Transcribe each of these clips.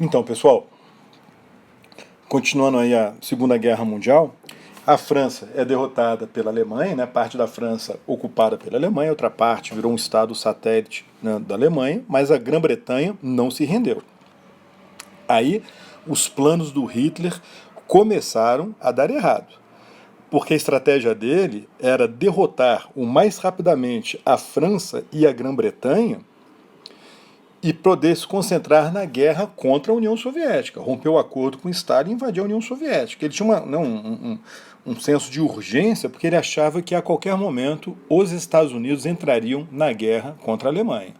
Então, pessoal, continuando aí a Segunda Guerra Mundial, a França é derrotada pela Alemanha, né? Parte da França ocupada pela Alemanha, outra parte virou um estado satélite, né, da Alemanha, mas a Grã-Bretanha não se rendeu. Aí os planos do Hitler começaram a dar errado, porque a estratégia dele era derrotar o mais rapidamente a França e a Grã-Bretanha e poder se concentrar na guerra contra a União Soviética. Rompeu o acordo com Stalin e invadiu a União Soviética. Ele tinha um senso de urgência porque ele achava que a qualquer momento os Estados Unidos entrariam na guerra contra a Alemanha.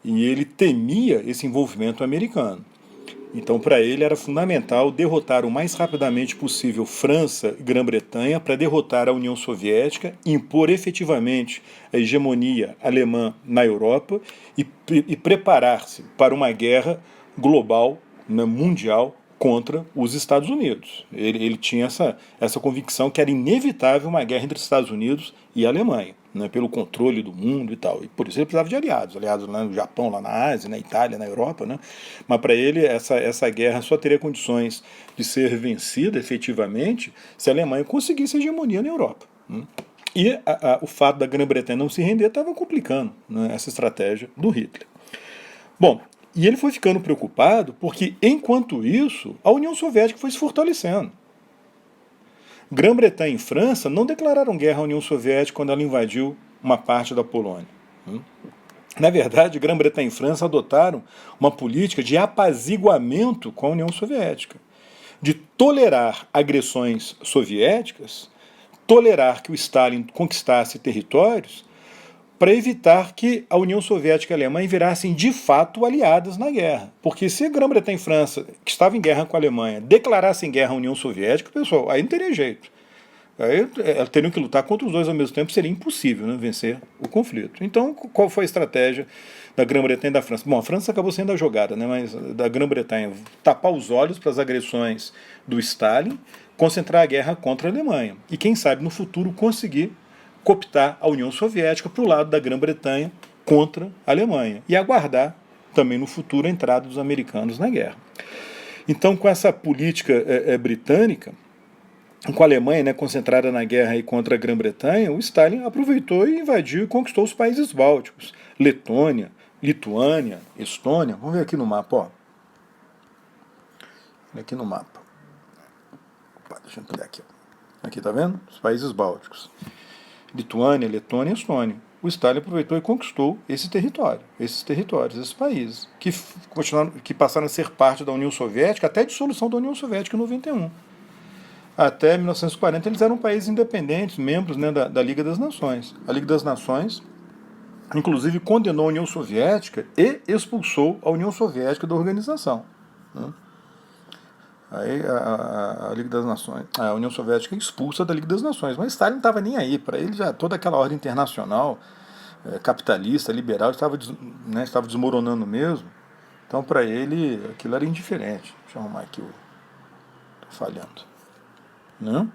E ele temia esse envolvimento americano. Então, para ele, era fundamental derrotar o mais rapidamente possível França e Grã-Bretanha para derrotar a União Soviética, impor efetivamente a hegemonia alemã na Europa e preparar-se para uma guerra global, né, mundial, contra os Estados Unidos. Ele tinha essa convicção que era inevitável uma guerra entre Estados Unidos e Alemanha, né, pelo controle do mundo e tal. E por isso ele precisava de aliados lá no Japão, lá na Ásia, na Itália, na Europa, né? Mas para ele essa guerra só teria condições de ser vencida efetivamente se a Alemanha conseguisse hegemonia na Europa, né? E o fato da Grã-Bretanha não se render estava complicando, né, essa estratégia do Hitler. Bom, e ele foi ficando preocupado porque, enquanto isso, a União Soviética foi se fortalecendo. Grã-Bretanha e França não declararam guerra à União Soviética quando ela invadiu uma parte da Polônia. Na verdade, Grã-Bretanha e França adotaram uma política de apaziguamento com a União Soviética, de tolerar agressões soviéticas, tolerar que o Stalin conquistasse territórios, para evitar que a União Soviética e a Alemanha virassem de fato aliadas na guerra. Porque se a Grã-Bretanha e França, que estava em guerra com a Alemanha, declarassem guerra à União Soviética, pessoal, aí não teria jeito. Aí elas teriam que lutar contra os dois ao mesmo tempo, seria impossível, né, vencer o conflito. Então, qual foi a estratégia da Grã-Bretanha e da França? Bom, a França acabou sendo a jogada, né, mas da Grã-Bretanha tapar os olhos para as agressões do Stalin, concentrar a guerra contra a Alemanha. E quem sabe no futuro conseguir cooptar a União Soviética para o lado da Grã-Bretanha contra a Alemanha e aguardar também no futuro a entrada dos americanos na guerra. Então, com essa política britânica, com a Alemanha, né, concentrada na guerra aí contra a Grã-Bretanha, o Stalin aproveitou e invadiu e conquistou os países bálticos, Letônia, Lituânia, Estônia. Vamos ver aqui no mapa, ó. Aqui no mapa. Opa, deixa eu ampliar aqui, ó. Aqui, tá vendo? Os países bálticos. Lituânia, Letônia e Estônia. O Stalin aproveitou e conquistou esses territórios, esses países, que passaram a ser parte da União Soviética, até a dissolução da União Soviética em 91. Até 1940 eles eram países independentes, membros, né, da Liga das Nações. A Liga das Nações, inclusive, condenou a União Soviética e expulsou a União Soviética da organização, né? Aí a Liga das Nações, a União Soviética expulsa da Liga das Nações, mas Stalin não estava nem aí, para ele já toda aquela ordem internacional, capitalista, liberal, estava desmoronando mesmo, então para ele aquilo era indiferente. Deixa eu arrumar aqui, estou falhando, né?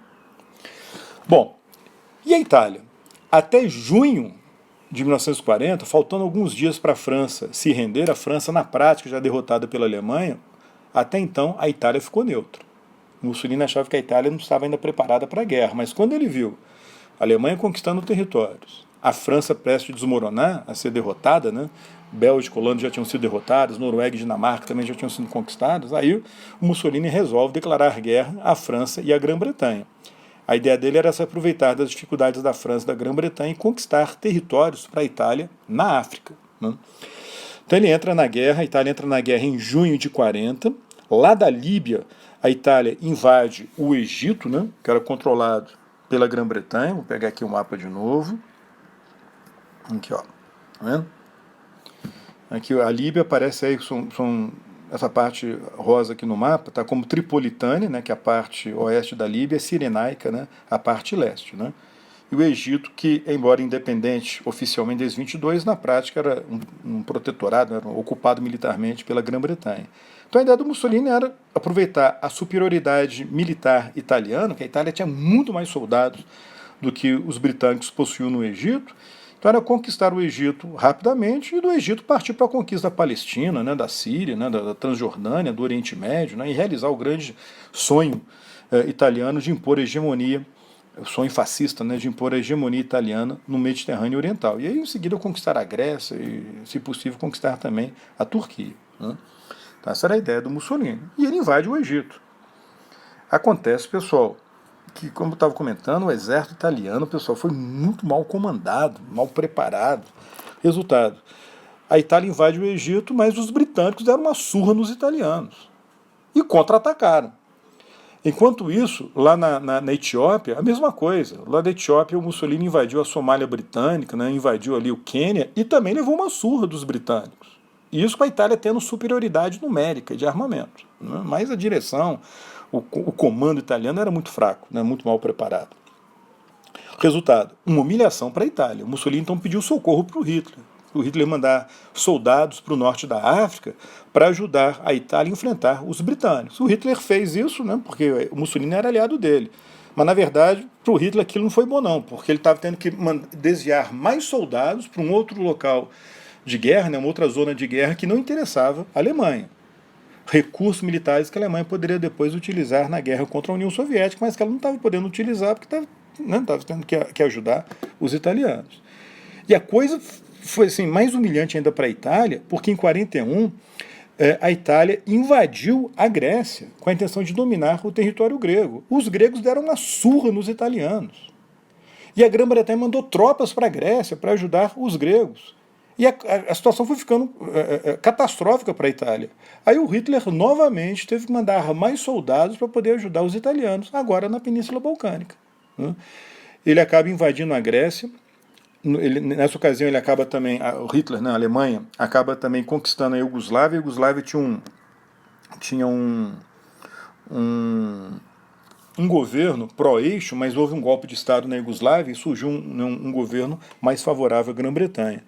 Bom, e a Itália? Até junho de 1940, faltando alguns dias para a França se render, a França na prática já derrotada pela Alemanha, até então, a Itália ficou neutra. Mussolini achava que a Itália não estava ainda preparada para a guerra, mas quando ele viu a Alemanha conquistando territórios, a França prestes a desmoronar, a ser derrotada, né? Bélgica e Holanda já tinham sido derrotadas, Noruega e Dinamarca também já tinham sido conquistadas, aí o Mussolini resolve declarar guerra à França e à Grã-Bretanha. A ideia dele era se aproveitar das dificuldades da França e da Grã-Bretanha e conquistar territórios para a Itália na África, né? Então ele entra na guerra, a Itália entra na guerra em junho de 40. Lá da Líbia, a Itália invade o Egito, né, que era controlado pela Grã-Bretanha. Vou pegar aqui o mapa de novo. Aqui, ó. Tá vendo? Aqui a Líbia aparece aí, essa parte rosa aqui no mapa, tá como Tripolitânia, né, que é a parte oeste da Líbia, Cirenaica, né, a parte leste, né? E o Egito, que, embora independente oficialmente desde 22, na prática era um protetorado, era ocupado militarmente pela Grã-Bretanha. Então a ideia do Mussolini era aproveitar a superioridade militar italiana, que a Itália tinha muito mais soldados do que os britânicos possuíam no Egito. Então era conquistar o Egito rapidamente e do Egito partir para a conquista da Palestina, né, da Síria, né, da Transjordânia, do Oriente Médio, né, e realizar o grande sonho italiano de impor hegemonia, o sonho fascista, né, de impor a hegemonia italiana no Mediterrâneo Oriental. E aí em seguida conquistar a Grécia e, se possível, conquistar também a Turquia. Né? Então essa era a ideia do Mussolini. E ele invade o Egito. Acontece, pessoal, que, como eu estava comentando, o exército italiano, pessoal, foi muito mal comandado, mal preparado. Resultado, a Itália invade o Egito, mas os britânicos deram uma surra nos italianos e contra-atacaram. Enquanto isso, lá na Etiópia, a mesma coisa. Lá da Etiópia, o Mussolini invadiu a Somália britânica, né, invadiu ali o Quênia e também levou uma surra dos britânicos. E isso com a Itália tendo superioridade numérica de armamento. Né, mas a direção, o comando italiano era muito fraco, né, muito mal preparado. Resultado, uma humilhação para a Itália. O Mussolini então pediu socorro para o Hitler. O Hitler mandar soldados para o norte da África para ajudar a Itália a enfrentar os britânicos. O Hitler fez isso, né, porque o Mussolini era aliado dele. Mas, na verdade, para o Hitler aquilo não foi bom, não, porque ele estava tendo que desviar mais soldados para um outro local de guerra, né, uma outra zona de guerra que não interessava a Alemanha. Recursos militares que a Alemanha poderia depois utilizar na guerra contra a União Soviética, mas que ela não estava podendo utilizar porque estava tendo que ajudar os italianos. E a coisa foi assim, mais humilhante ainda para a Itália, porque em 1941 a Itália invadiu a Grécia com a intenção de dominar o território grego. Os gregos deram uma surra nos italianos. E a Grã-Bretanha mandou tropas para a Grécia para ajudar os gregos. E a situação foi ficando catastrófica para a Itália. Aí o Hitler novamente teve que mandar mais soldados para poder ajudar os italianos, agora na Península Balcânica. Né? Ele acaba invadindo a Grécia. Nessa ocasião ele acaba também, o Hitler, na Alemanha, acaba também conquistando a Iugoslávia. A Iugoslávia tinha um governo pró-eixo, mas houve um golpe de Estado na Iugoslávia e surgiu um governo mais favorável à Grã-Bretanha.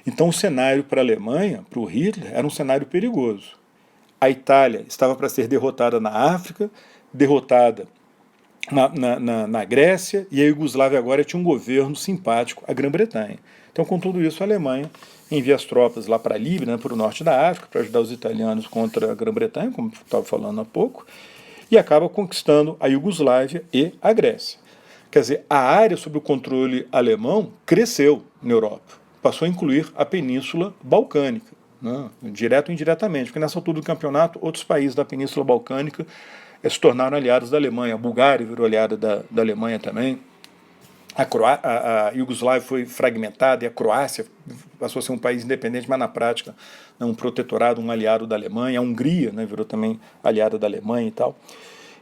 Então o cenário para a Alemanha, para o Hitler, era um cenário perigoso. A Itália estava para ser derrotada na África, derrotada na Grécia, e a Iugoslávia agora tinha um governo simpático à Grã-Bretanha. Então, com tudo isso, a Alemanha envia as tropas lá para a Líbia, né, para o norte da África, para ajudar os italianos contra a Grã-Bretanha, como estava falando há pouco, e acaba conquistando a Iugoslávia e a Grécia. Quer dizer, a área sob o controle alemão cresceu na Europa, passou a incluir a Península Balcânica, né, direto ou indiretamente, porque nessa altura do campeonato, outros países da Península Balcânica se tornaram aliados da Alemanha. A Bulgária virou aliada da Alemanha também. A Iugoslávia foi fragmentada e a Croácia passou a ser um país independente, mas na prática um protetorado, um aliado da Alemanha. A Hungria, né, virou também aliada da Alemanha e tal.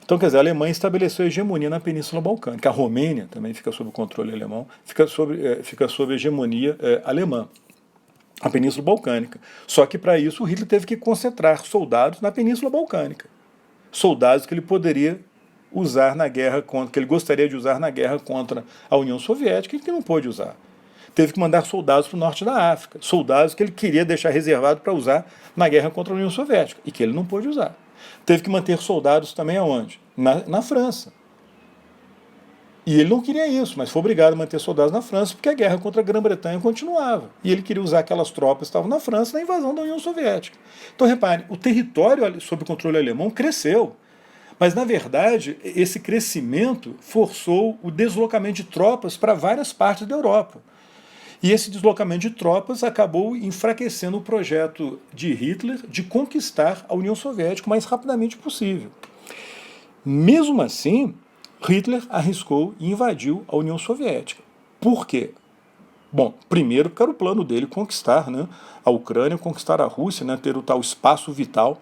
Então, quer dizer, a Alemanha estabeleceu a hegemonia na Península Balcânica. A Romênia também fica sob o controle alemão, fica sob a hegemonia alemã. A Península Balcânica. Só que para isso o Hitler teve que concentrar soldados na Península Balcânica. Soldados que ele poderia usar na guerra contra, que ele gostaria de usar na guerra contra a União Soviética e que não pôde usar. Teve que mandar soldados para o norte da África, soldados que ele queria deixar reservado para usar na guerra contra a União Soviética e que ele não pôde usar. Teve que manter soldados também aonde? Na França. E ele não queria isso, mas foi obrigado a manter soldados na França porque a guerra contra a Grã-Bretanha continuava. E ele queria usar aquelas tropas que estavam na França na invasão da União Soviética. Então, repare, o território sob o controle alemão cresceu. Mas, na verdade, esse crescimento forçou o deslocamento de tropas para várias partes da Europa. E esse deslocamento de tropas acabou enfraquecendo o projeto de Hitler de conquistar a União Soviética o mais rapidamente possível. Mesmo assim, Hitler arriscou e invadiu a União Soviética. Por quê? Bom, primeiro porque era o plano dele conquistar, né, a Ucrânia, conquistar a Rússia, né, ter o tal espaço vital,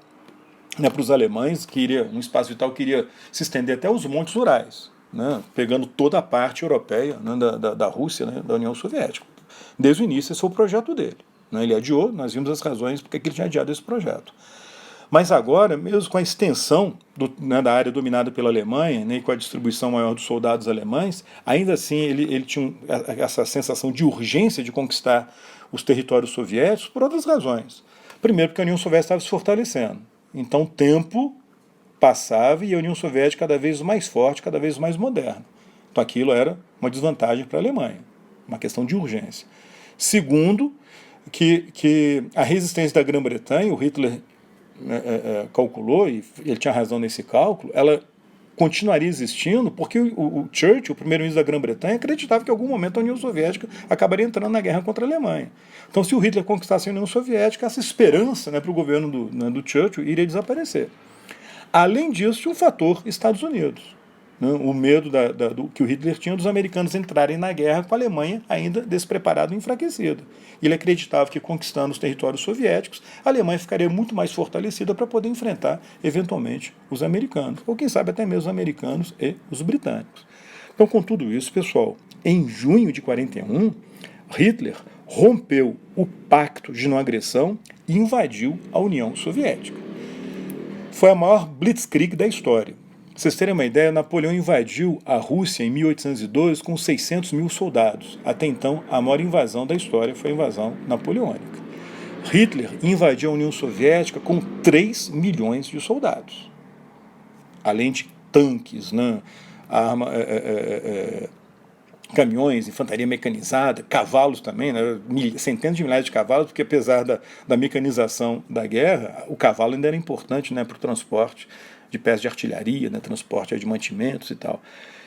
né, para os alemães, um espaço vital que iria se estender até os Montes Urais, né, pegando toda a parte europeia, né, da Rússia, né, da União Soviética. Desde o início esse foi o projeto dele. Né, ele adiou, nós vimos as razões porque ele tinha adiado esse projeto. Mas agora, mesmo com a extensão da área dominada pela Alemanha, né, e com a distribuição maior dos soldados alemães, ainda assim ele tinha essa sensação de urgência de conquistar os territórios soviéticos por outras razões. Primeiro, porque a União Soviética estava se fortalecendo. Então o tempo passava e a União Soviética cada vez mais forte, cada vez mais moderna. Então aquilo era uma desvantagem para a Alemanha, uma questão de urgência. Segundo, que a resistência da Grã-Bretanha, o Hitler calculou, e ele tinha razão nesse cálculo, ela continuaria existindo porque o Churchill, o primeiro-ministro da Grã-Bretanha, acreditava que em algum momento a União Soviética acabaria entrando na guerra contra a Alemanha. Então, se o Hitler conquistasse a União Soviética, essa esperança, né, para o governo do Churchill iria desaparecer. Além disso, tinha o fator Estados Unidos. Né, o medo que o Hitler tinha dos americanos entrarem na guerra com a Alemanha ainda despreparada e enfraquecida. Ele acreditava que, conquistando os territórios soviéticos, a Alemanha ficaria muito mais fortalecida para poder enfrentar, eventualmente, os americanos, ou quem sabe até mesmo os americanos e os britânicos. Então, com tudo isso, pessoal, em junho de 1941, Hitler rompeu o pacto de não agressão e invadiu a União Soviética. Foi a maior blitzkrieg da história. Pra vocês terem uma ideia, Napoleão invadiu a Rússia em 1812 com 600 mil soldados. Até então, a maior invasão da história foi a invasão napoleônica. Hitler invadiu a União Soviética com 3 milhões de soldados. Além de tanques, né, caminhões, infantaria mecanizada, cavalos também, né, centenas de milhares de cavalos, porque apesar da mecanização da guerra, o cavalo ainda era importante, né, para o transporte de peças de artilharia, né, transporte de mantimentos e tal.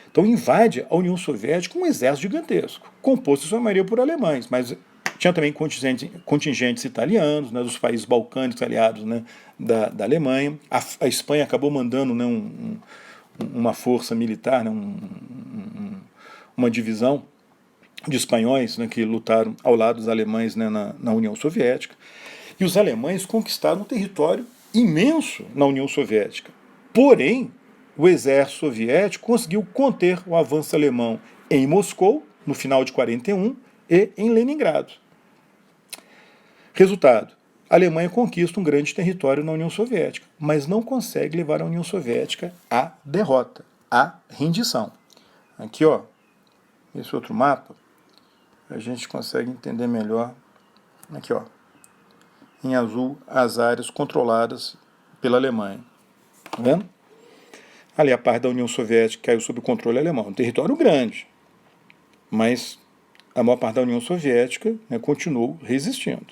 Então invade a União Soviética um exército gigantesco, composto em sua maioria por alemães, mas tinha também contingentes italianos, né, dos países balcânicos aliados, né, da Alemanha. A Espanha acabou mandando, né, uma força militar, né, uma divisão de espanhóis, né, que lutaram ao lado dos alemães, né, na União Soviética. E os alemães conquistaram um território imenso na União Soviética. Porém, o exército soviético conseguiu conter o avanço alemão em Moscou, no final de 1941, e em Leningrado. Resultado, a Alemanha conquista um grande território na União Soviética, mas não consegue levar a União Soviética à derrota, à rendição. Aqui, ó, esse outro mapa, a gente consegue entender melhor. Aqui, ó, em azul, as áreas controladas pela Alemanha. Tá vendo? Ali a parte da União Soviética caiu sob o controle alemão. Um território grande, mas a maior parte da União Soviética, né, continuou resistindo.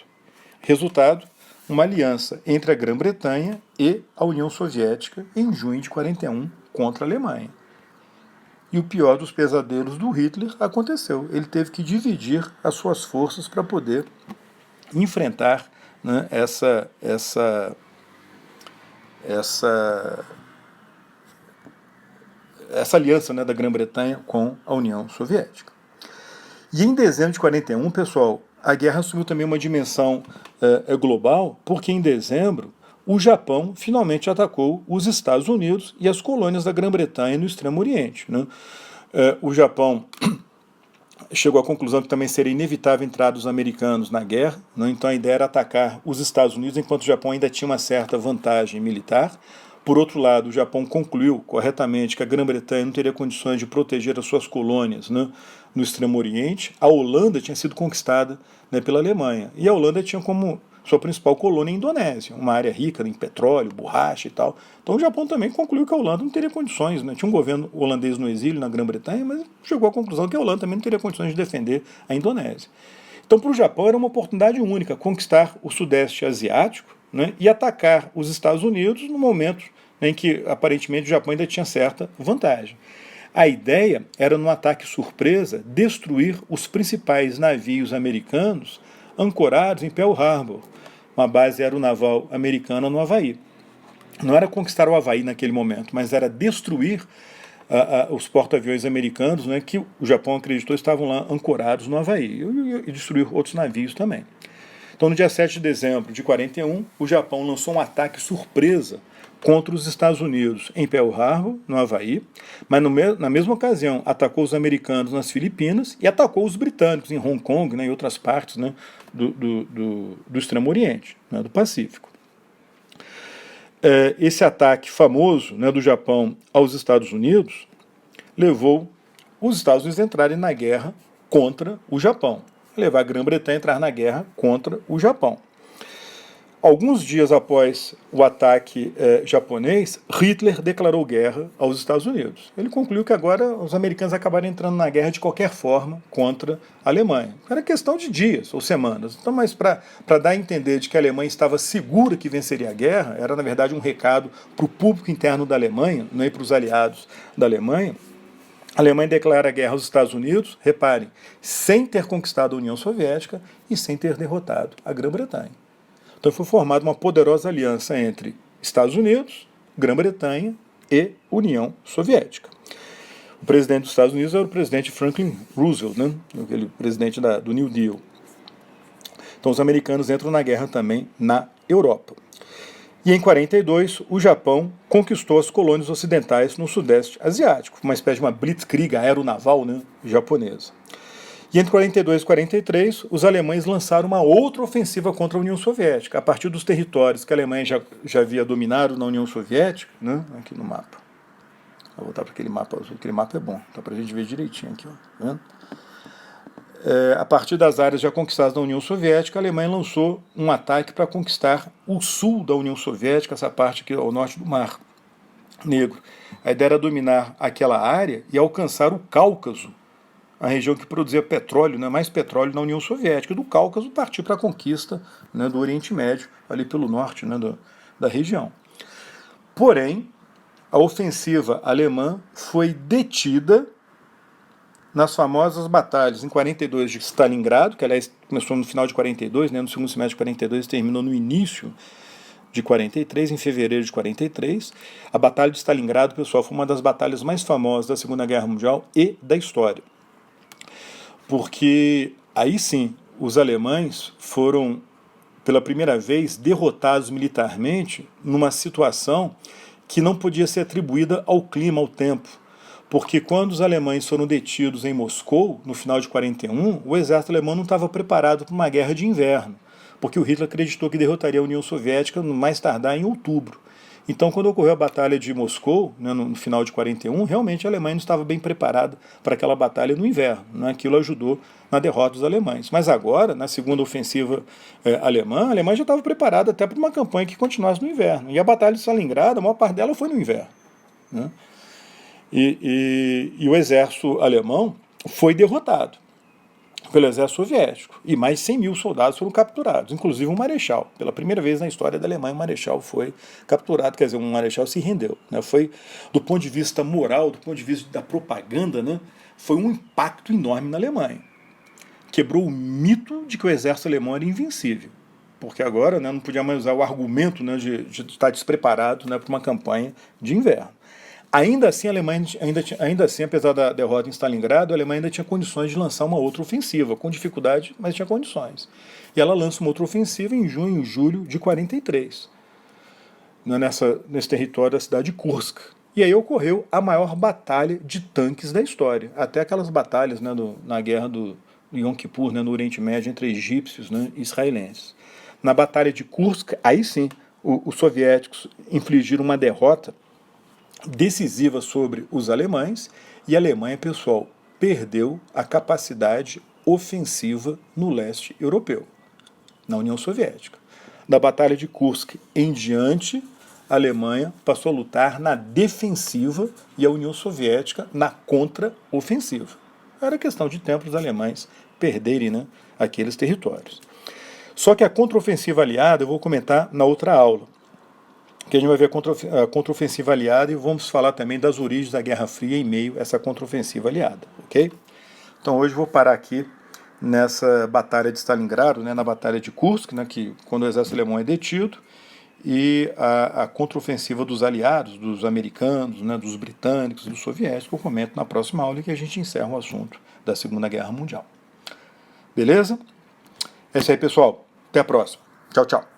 Resultado, uma aliança entre a Grã-Bretanha e a União Soviética em junho de 1941 contra a Alemanha. E o pior dos pesadelos do Hitler aconteceu. Ele teve que dividir as suas forças para poder enfrentar, né, essa aliança, né, da Grã-Bretanha com a União Soviética. E em dezembro de 1941, pessoal, a guerra assumiu também uma dimensão global, porque em dezembro o Japão finalmente atacou os Estados Unidos e as colônias da Grã-Bretanha no Extremo Oriente. Né? O Japão chegou à conclusão que também seria inevitável a entrada dos americanos na guerra, né? Então a ideia era atacar os Estados Unidos enquanto o Japão ainda tinha uma certa vantagem militar. Por outro lado, o Japão concluiu corretamente que a Grã-Bretanha não teria condições de proteger as suas colônias, né, no Extremo Oriente. A Holanda tinha sido conquistada, né, pela Alemanha. E a Holanda tinha como sua principal colônia a Indonésia, uma área rica em petróleo, borracha e tal. Então o Japão também concluiu que a Holanda não teria condições. Né? Tinha um governo holandês no exílio na Grã-Bretanha, mas chegou à conclusão que a Holanda também não teria condições de defender a Indonésia. Então para o Japão era uma oportunidade única conquistar o Sudeste Asiático, né, e atacar os Estados Unidos no momento em que aparentemente o Japão ainda tinha certa vantagem. A ideia era, num ataque surpresa, destruir os principais navios americanos ancorados em Pearl Harbor, uma base aeronaval americana no Havaí. Não era conquistar o Havaí naquele momento, mas era destruir os porta-aviões americanos, né, que o Japão acreditou estavam lá ancorados no Havaí, e destruir outros navios também. Então, no dia 7 de dezembro de 1941, o Japão lançou um ataque surpresa contra os Estados Unidos em Pearl Harbor, no Havaí, mas na mesma ocasião atacou os americanos nas Filipinas e atacou os britânicos em Hong Kong, né, e outras partes, né, do Extremo Oriente, né, do Pacífico. Esse ataque famoso, né, do Japão aos Estados Unidos levou os Estados Unidos a entrarem na guerra contra o Japão, levar a Grã-Bretanha a entrar na guerra contra o Japão. Alguns dias após o ataque japonês, Hitler declarou guerra aos Estados Unidos. Ele concluiu que agora os americanos acabaram entrando na guerra de qualquer forma contra a Alemanha. Era questão de dias ou semanas. Então, mas para dar a entender de que a Alemanha estava segura que venceria a guerra, era na verdade um recado para o público interno da Alemanha, nem para os aliados da Alemanha. A Alemanha declara guerra aos Estados Unidos, reparem, sem ter conquistado a União Soviética e sem ter derrotado a Grã-Bretanha. Então foi formada uma poderosa aliança entre Estados Unidos, Grã-Bretanha e União Soviética. O presidente dos Estados Unidos era o presidente Franklin Roosevelt, né? Aquele presidente do New Deal. Então os americanos entram na guerra também na Europa. E em 1942, o Japão conquistou as colônias ocidentais no Sudeste Asiático, uma espécie de uma blitzkrieg aeronaval, né, japonesa. E entre 1942 e 1943, os alemães lançaram uma outra ofensiva contra a União Soviética, a partir dos territórios que a Alemanha já havia dominado na União Soviética, né, aqui no mapa. Vou voltar para aquele mapa azul, aquele mapa é bom, dá para a gente ver direitinho aqui, ó, tá vendo? A partir das áreas já conquistadas da União Soviética, a Alemanha lançou um ataque para conquistar o sul da União Soviética, essa parte aqui ao norte do Mar Negro. A ideia era dominar aquela área e alcançar o Cáucaso, a região que produzia petróleo, né, mais petróleo na União Soviética. Do Cáucaso partir para a conquista, né, do Oriente Médio, ali pelo norte, né, da região. Porém, a ofensiva alemã foi detida nas famosas batalhas em 42 de Stalingrado, que aliás começou no final de 42, né, no segundo semestre de 42 e terminou no início de 43, em fevereiro de 43. A Batalha de Stalingrado, pessoal, foi uma das batalhas mais famosas da Segunda Guerra Mundial e da história. Porque aí sim, os alemães foram, pela primeira vez, derrotados militarmente numa situação que não podia ser atribuída ao clima, ao tempo. Porque quando os alemães foram detidos em Moscou, no final de 41, o exército alemão não estava preparado para uma guerra de inverno, porque o Hitler acreditou que derrotaria a União Soviética no mais tardar em outubro. Então, quando ocorreu a Batalha de Moscou, né, no final de 41, realmente a Alemanha não estava bem preparada para aquela batalha no inverno. Né? Aquilo ajudou na derrota dos alemães. Mas agora, na segunda ofensiva alemã, a Alemanha já estava preparada até para uma campanha que continuasse no inverno. E a Batalha de Stalingrado, a maior parte dela foi no inverno. Né? E o exército alemão foi derrotado pelo exército soviético, e mais de 100 mil soldados foram capturados, inclusive um marechal. Pela primeira vez na história da Alemanha, um marechal foi capturado, quer dizer, um marechal se rendeu. Né? Foi, do ponto de vista moral, do ponto de vista da propaganda, né? Foi um impacto enorme na Alemanha. Quebrou o mito de que o exército alemão era invencível, porque agora, né, não podia mais usar o argumento, né, de estar despreparado, né, para uma campanha de inverno. Ainda assim, a Alemanha, ainda assim, apesar da derrota em Stalingrado, a Alemanha ainda tinha condições de lançar uma outra ofensiva, com dificuldade, mas tinha condições. E ela lança uma outra ofensiva em junho e julho de 43, né, nesse território da cidade de Kursk. E aí ocorreu a maior batalha de tanques da história. Até aquelas batalhas, né, na guerra do Yom Kippur, né, no Oriente Médio, entre egípcios, né, e israelenses. Na batalha de Kursk, aí sim, os soviéticos infligiram uma derrota decisiva sobre os alemães, e a Alemanha, pessoal, perdeu a capacidade ofensiva no leste europeu, na União Soviética. Da Batalha de Kursk em diante, a Alemanha passou a lutar na defensiva e a União Soviética na contra-ofensiva. Era questão de tempo os alemães perderem, né, aqueles territórios. Só que a contra-ofensiva aliada eu vou comentar na outra aula, que a gente vai ver a contra-ofensiva aliada e vamos falar também das origens da Guerra Fria em meio a essa contra-ofensiva aliada, ok? Então hoje eu vou parar aqui nessa batalha de Stalingrado, né, na batalha de Kursk, né, que quando o exército alemão é detido, e a contra-ofensiva dos aliados, dos americanos, né, dos britânicos, dos soviéticos, eu comento na próxima aula que a gente encerra o assunto da Segunda Guerra Mundial. Beleza? É isso aí, pessoal. Até a próxima. Tchau, tchau.